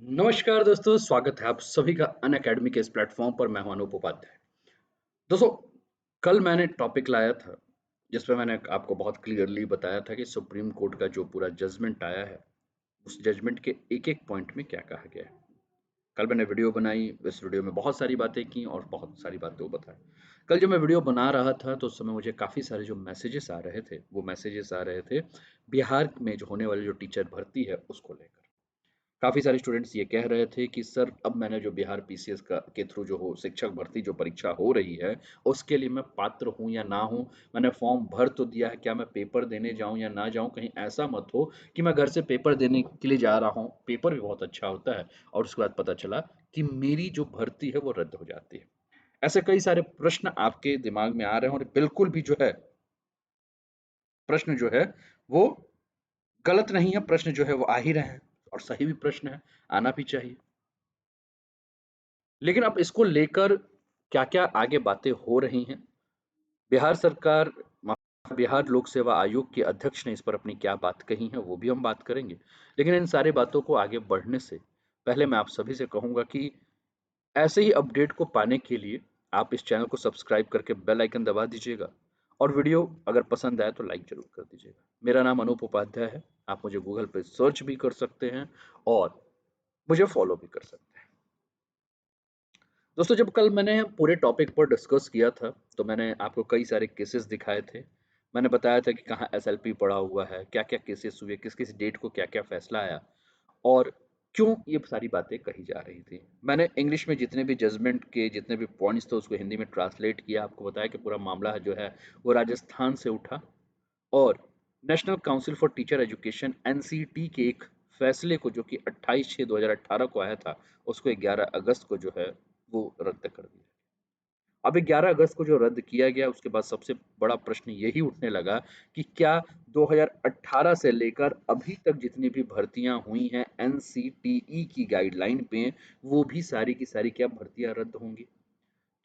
नमस्कार दोस्तों, स्वागत है आप सभी का अनअकैडमी के इस प्लेटफॉर्म पर। मैं हूं अनूप उपाध्याय। दोस्तों, कल मैंने टॉपिक लाया था जिसपे मैंने आपको बहुत क्लियरली बताया था कि सुप्रीम कोर्ट का जो पूरा जजमेंट आया है, उस जजमेंट के एक-एक पॉइंट में क्या कहा गया है। कल मैंने वीडियो बनाई, इस वीडियो में बहुत सारी बातें की और बहुत सारी बातें वो बताई। कल जब मैं वीडियो बना रहा था तो उस समय मुझे काफ़ी सारे जो मैसेजेस आ रहे थे, वो मैसेजेस आ रहे थे बिहार में जो होने वाली जो टीचर भर्ती है उसको लेकर। काफ़ी सारे स्टूडेंट्स ये कह रहे थे कि सर, अब मैंने जो बिहार पीसीएस का के थ्रू जो हो शिक्षक भर्ती जो परीक्षा हो रही है, उसके लिए मैं पात्र हूँ या ना हूँ? मैंने फॉर्म भर तो दिया है, क्या मैं पेपर देने जाऊँ या ना जाऊँ? कहीं ऐसा मत हो कि मैं घर से पेपर देने के लिए जा रहा हूँ, पेपर भी बहुत अच्छा होता है और उसके बाद पता चला कि मेरी जो भर्ती है वो रद्द हो जाती है। ऐसे कई सारे प्रश्न आपके दिमाग में आ रहे हैं और बिल्कुल भी जो है, प्रश्न जो है वो गलत नहीं है, प्रश्न जो है वो आ ही रहे हैं और सही भी प्रश्न है, आना भी चाहिए। लेकिन अब इसको लेकर क्या-क्या आगे बातें हो रही हैं? बिहार सरकार बिहार लोक सेवा आयोग के अध्यक्ष ने इस पर अपनी क्या बात कही है, वो भी हम बात करेंगे। लेकिन इन सारी बातों को आगे बढ़ने से पहले मैं आप सभी से कहूँगा कि ऐसे ही अपडेट को पाने के लिए आप इस चैनल को सब्सक्राइब करके बेल आइकन दबा दीजिएगा और वीडियो अगर पसंद आए तो लाइक ज़रूर कर दीजिएगा। मेरा नाम अनूप उपाध्याय है, आप मुझे गूगल पे सर्च भी कर सकते हैं और मुझे फॉलो भी कर सकते हैं। दोस्तों, जब कल मैंने पूरे टॉपिक पर डिस्कस किया था, तो मैंने आपको कई सारे केसेस दिखाए थे। मैंने बताया था कि कहाँ एसएलपी पड़ा हुआ है, क्या-क्या केसेस हुए, किस-किस डेट को क्या-क्या फैसला आया और क्यों ये सारी बातें कही जा रही थी। मैंने इंग्लिश में जितने भी जजमेंट के जितने भी पॉइंट्स थे उसको हिंदी में ट्रांसलेट किया, आपको बताया कि पूरा मामला जो है वो राजस्थान से उठा और national council for teacher education NCT के एक फैसले को, जो कि 28/6/2018 को आया था, उसको 11 अगस्त को जो है वो रद्द कर दिया। अब 11 अगस्त को जो रद्द किया गया, उसके बाद सबसे बड़ा प्रश्न यही उठने लगा कि क्या 2018 से लेकर अभी तक जितनी भी भर्तियां हुई हैं एनसीटीई की गाइडलाइन पे, वो भी सारी की सारी क्या भर्तियां रद्द होंगी?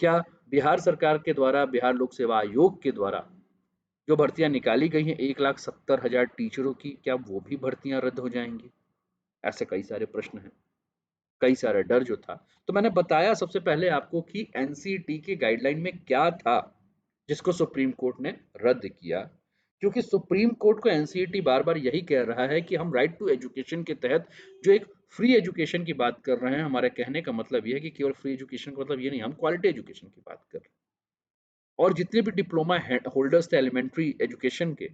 क्या बिहार सरकार के द्वारा, बिहार लोक सेवा आयोग के द्वारा जो भर्तियां निकाली गई हैं 1,70,000 टीचरों की, क्या वो भी भर्तियां रद्द हो जाएंगी? ऐसे कई सारे प्रश्न हैं, कई सारा डर जो था। तो मैंने बताया सबसे पहले आपको कि एनसीटी की गाइडलाइन में क्या था, जिसको सुप्रीम कोर्ट ने रद्द किया। क्योंकि सुप्रीम कोर्ट को एनसीटी बार-बार यही कह रहा है कि हम राइट टू एजुकेशन के तहत जो एक फ्री एजुकेशन की बात कर रहे हैं, हमारे कहने का मतलब ये है कि केवल फ्री एजुकेशन का मतलब ये नहीं, हम क्वालिटी एजुकेशन की बात कर रहे हैं। और जितने भी डिप्लोमा होल्डर्स थे एलिमेंट्री एजुकेशन के,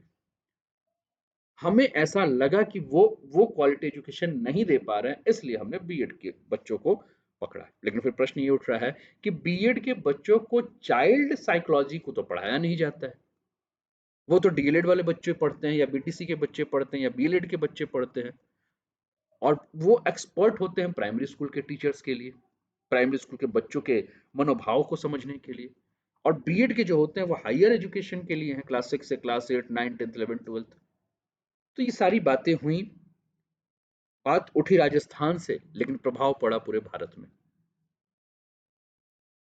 हमें ऐसा लगा कि वो क्वालिटी एजुकेशन नहीं दे पा रहे हैं, इसलिए हमने बीएड के बच्चों को पकड़ा है। लेकिन फिर प्रश्न ये उठ रहा है कि बीएड के बच्चों को चाइल्ड साइकोलॉजी को तो पढ़ाया नहीं जाता है। वो तो डीएलएड वाले बच्चे पढ़ते हैं या बीटीसी के बच्चे पढ़ते हैं या बीएलएड के बच्चे पढ़ते हैं और वो एक्सपर्ट होते हैं प्राइमरी स्कूल के टीचर्स के लिए, प्राइमरी स्कूल के बच्चों के मनोभाव को समझने के लिए। और बीएड के जो होते हैं वो हायर एजुकेशन के लिए हैं, क्लास 6 से क्लास 8, 9, 10, 11, 12। तो ये सारी बातें हुई, बात उठी राजस्थान से, लेकिन प्रभाव पड़ा पूरे भारत में।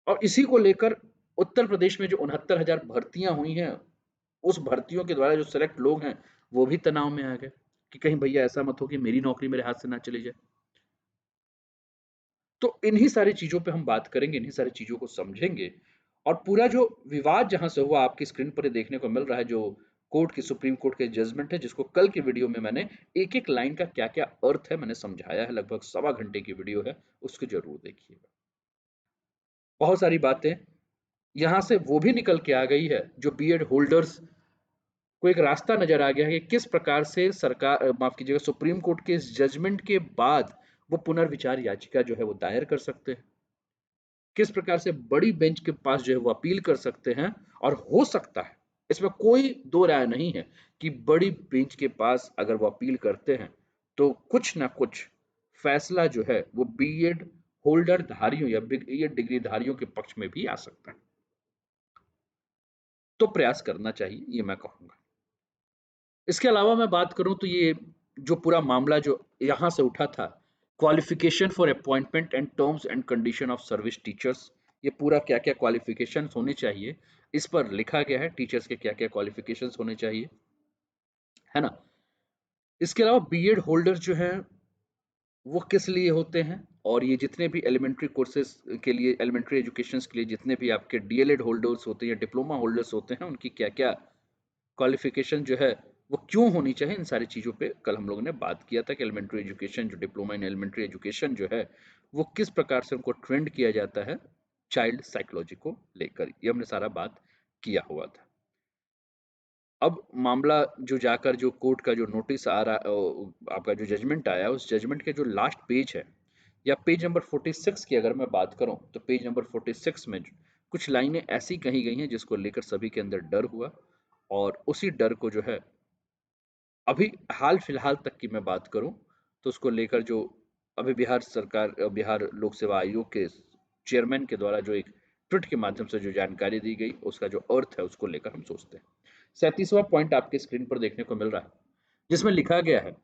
और इसी को लेकर उत्तर प्रदेश में जो 69,000 भर्तियां हुई हैं, उस भर्तियों के द्वारा जो सेलेक्ट लोग हैं, वो भी तनाव में आ गए कि कहीं भैया ऐसा मत हो कि मेरी नौकरी मेरे हाथ से ना चली जाए। तो इन्हीं सारी चीजों पे हम बात करेंगे, इन्हीं सारी चीजों को समझेंगे और पूरा जो विवाद जहां से हुआ आपकी स्क्रीन पर ये देखने को मिल रहा है, जो कोर्ट की सुप्रीम कोर्ट के जजमेंट है, जिसको कल की वीडियो में मैंने एक एक लाइन का क्या क्या अर्थ है मैंने समझाया है, लगभग सवा घंटे की वीडियो है, उसको जरूर देखिएगा। बहुत सारी बातें यहाँ से वो भी निकल के आ गई है, जो बीएड होल्डर्स को एक रास्ता नजर आ गया है कि किस प्रकार से सरकार, माफ कीजिएगा, सुप्रीम कोर्ट के इस जजमेंट के बाद वो पुनर्विचार याचिका जो है वो दायर कर सकते हैं, किस प्रकार से बड़ी बेंच के पास जो है वो अपील कर सकते हैं। और हो सकता है, इसमें कोई दो राय नहीं है कि बड़ी बेंच के पास अगर वो अपील करते हैं तो कुछ ना कुछ फैसला जो है वो बीएड होल्डर धारियों या बीएड डिग्री धारियों के पक्ष में भी आ सकता है। तो प्रयास करना चाहिए, ये मैं कहूंगा। इसके अलावा मैं बात करूं तो ये जो पूरा मामला जो यहां से उठा था, qualification for appointment and terms and condition of service teachers, ये पूरा क्या क्या क्वालिफिकेशंस होने चाहिए, इस पर लिखा गया है टीचर्स के क्या क्या क्वालिफिकेशंस होने चाहिए, है ना। इसके अलावा बीएड होल्डर जो हैं वो किस लिए होते हैं, और ये जितने भी एलिमेंट्री कोर्सेज़ के लिए, एलिमेंट्री एजुकेशंस के लिए जितने भी आपके डीएलएड होल्डर्स होते हैं या डिप्लोमा होल्डर्स होते हैं, उनकी क्या-क्या क्वालिफ़िकेशन जो है, वो क्यों होनी चाहिए, इन सारी चीज़ों पे कल हम लोगों ने बात किया था कि एलिमेंट्री एजुकेशन जो डिप्लोमा इन एलिमेंट्री एजुकेशन जो है, वो किस प्रकार से उनको ट्रेंड किया जाता है, चाइल्ड साइकोलॉजी को लेकर। ये हमने सारा बात किया हुआ था। अब मामला जो जाकर जो कोर्ट का जो नोटिस आ रहा आपका जो जजमेंट आया, उस जजमेंट के जो लास्ट पेज है या पेज नंबर 46 की अगर मैं बात करूँ, तो पेज नंबर 46 में कुछ लाइनें ऐसी कही गई हैं जिसको लेकर सभी के अंदर डर हुआ, और उसी डर को जो है अभी हाल-फिलहाल तक की मैं बात करूँ, तो उसको लेकर जो अभी बिहार सरकार बिहार लोक सेवा आयोग के चेयरमैन के द्वारा जो एक ट्वीट के माध्यम से जो जानकारी दी गई, उसका जो अर्थ है, उसको लेकर हम सोचते हैं। 37वां पॉइंट आपके स्क्रीन पर देखने को मिल रहा है, जिसमें लिखा गया है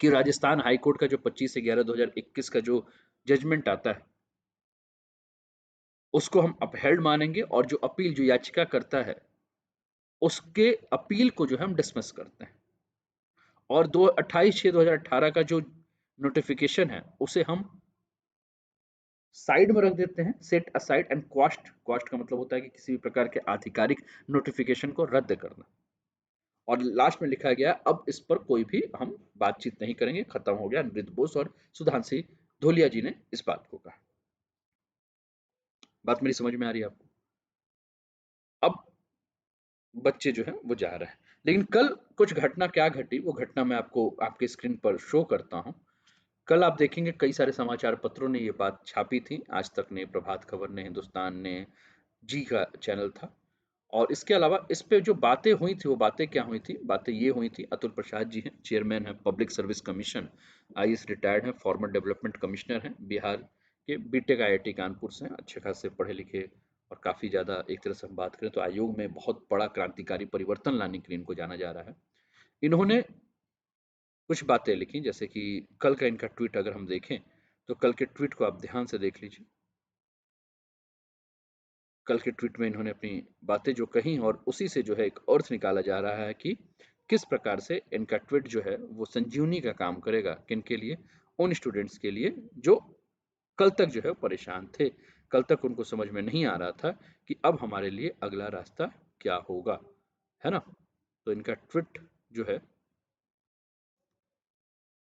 कि राजस्थान हाई कोर्ट का जो 25/11/2021 का जो जजमेंट आता है, उसको हम अपहेल्ड मानेंगे, और जो अपील जो याचिका करता है, उसके अपील को जो है हम डिसमिस करते हैं। और 28/6/2018 का जो नोटिफिकेशन है, उसे हम साइड में रख देते हैं, सेट असाइड एंड क्वाश्ड। क्वाश्ड का मतलब होता है कि किसी भी प्रकार के आधिकारिक नोटिफिकेशन को रद्द करना। और लास्ट में लिखा गया, अब इस पर कोई भी हम बातचीत नहीं करेंगे, खत्म हो गया। नृत्य बोस और सुधांशु धूलिया जी ने इस बात को कहा। बात मेरी समझ में आ रही है आपको? अब बच्चे जो हैं वो जा रहे हैं, लेकिन कल कुछ घटना क्या घटी, वो घटना मैं आपको आपके स्क्रीन पर शो करता हूँ। कल आप देखेंगे कई सारे समाचार पत्रों ने ये बात छापी थी, आज तक ने, प्रभात खबर ने, हिंदुस्तान ने, जी का चैनल था। और इसके अलावा इस पे जो बातें हुई थी, वो बातें क्या हुई थी? बातें ये हुई थी, अतुल प्रसाद जी हैं, चेयरमैन हैं public service commission, IAS retired हैं, फॉर्मर डेवलपमेंट कमिश्नर हैं, बिहार के बीटेक आईआईटी कानपुर से हैं, अच्छे खासे पढ़े लिखे, और काफ़ी ज़्यादा एक तरह से हम बात करें तो आयोग में बहुत बड़ा क्रांतिकारी परिवर्तन लाने के लिए इनको जाना जा रहा है। इन्होंने कुछ बातें लिखी, जैसे कि कल का इनका ट्वीट अगर हम देखें, तो कल के ट्वीट को आप ध्यान से देख लीजिए। कल के ट्वीट में इन्होंने अपनी बातें जो कही, और उसी से जो है एक अर्थ निकाला जा रहा है कि किस प्रकार से इनका ट्वीट जो है वो संजीवनी का काम करेगा, किनके लिए? उन स्टूडेंट्स के लिए जो कल तक जो है परेशान थे। कल तक उनको समझ में नहीं आ रहा था कि अब हमारे लिए अगला रास्ता क्या होगा, है ना? तो इनका ट्वीट जो है,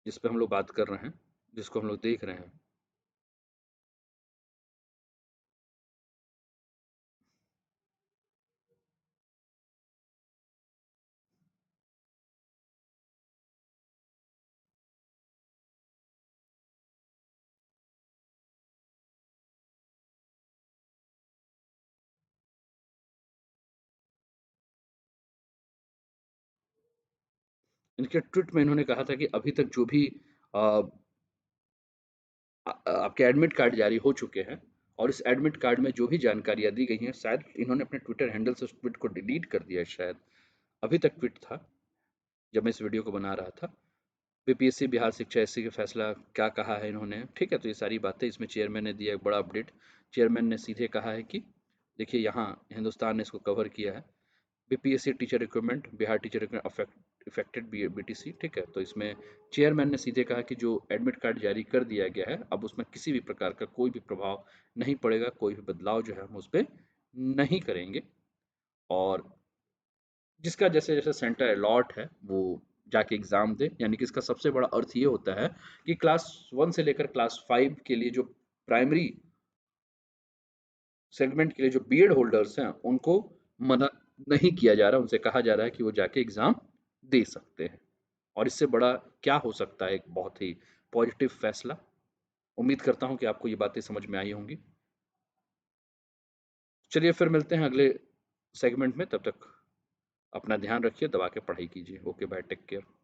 जिस पे हम लोग बात कर रहे हैं, जिसको हम लोग देख रहे हैं, इनके ट्वीट में इन्होंने कहा था कि अभी तक जो भी अ, आपके एडमिट कार्ड जारी हो चुके हैं, और इस एडमिट कार्ड में जो भी जानकारियाँ दी गई हैं, शायद इन्होंने अपने ट्विटर हैंडल से उस ट्वीट को डिलीट कर दिया है शायद। अभी तक ट्वीट था, जब मैं इस वीडियो को बना रहा था। बीपीएससी बिहार शिक्षा एससी का फैसला क्या कहा है इन्होंने, ठीक है? तो ये सारी बातें इसमें चेयरमैन ने दिया एक बड़ा अपडेट। चेयरमैन ने सीधे कहा है कि देखिए, यहाँ हिंदुस्तान ने इसको कवर किया है। BPSC teacher recruitment, Bihar teacher recruitment affected BTC, ठीक है? तो इसमें चेयरमैन ने सीधे कहा कि जो एडमिट कार्ड जारी कर दिया गया है, अब उसमें किसी भी प्रकार का कोई भी प्रभाव नहीं पड़ेगा, कोई भी बदलाव जो है हम उस पे नहीं करेंगे। और जिसका जैसे-जैसे सेंटर अलॉट है, वो जाके एग्ज़ाम दे। यानी कि इसका सबसे बड़ा अर्थ ये होता है कि क्लास 1 से लेकर क्लास 5 के लिए जो प्राइमरी सेगमेंट के लिए जो बीएड होल्डर्स हैं, उनको मना नहीं किया जा रहा, उनसे कहा जा रहा है कि वो जाके एग्ज़ाम दे सकते हैं। और इससे बड़ा क्या हो सकता है, एक बहुत ही पॉजिटिव फैसला। उम्मीद करता हूँ कि आपको ये बातें समझ में आई होंगी। चलिए फिर मिलते हैं अगले सेगमेंट में, तब तक अपना ध्यान रखिए, दबा के पढ़ाई कीजिए। Okay bye, take care.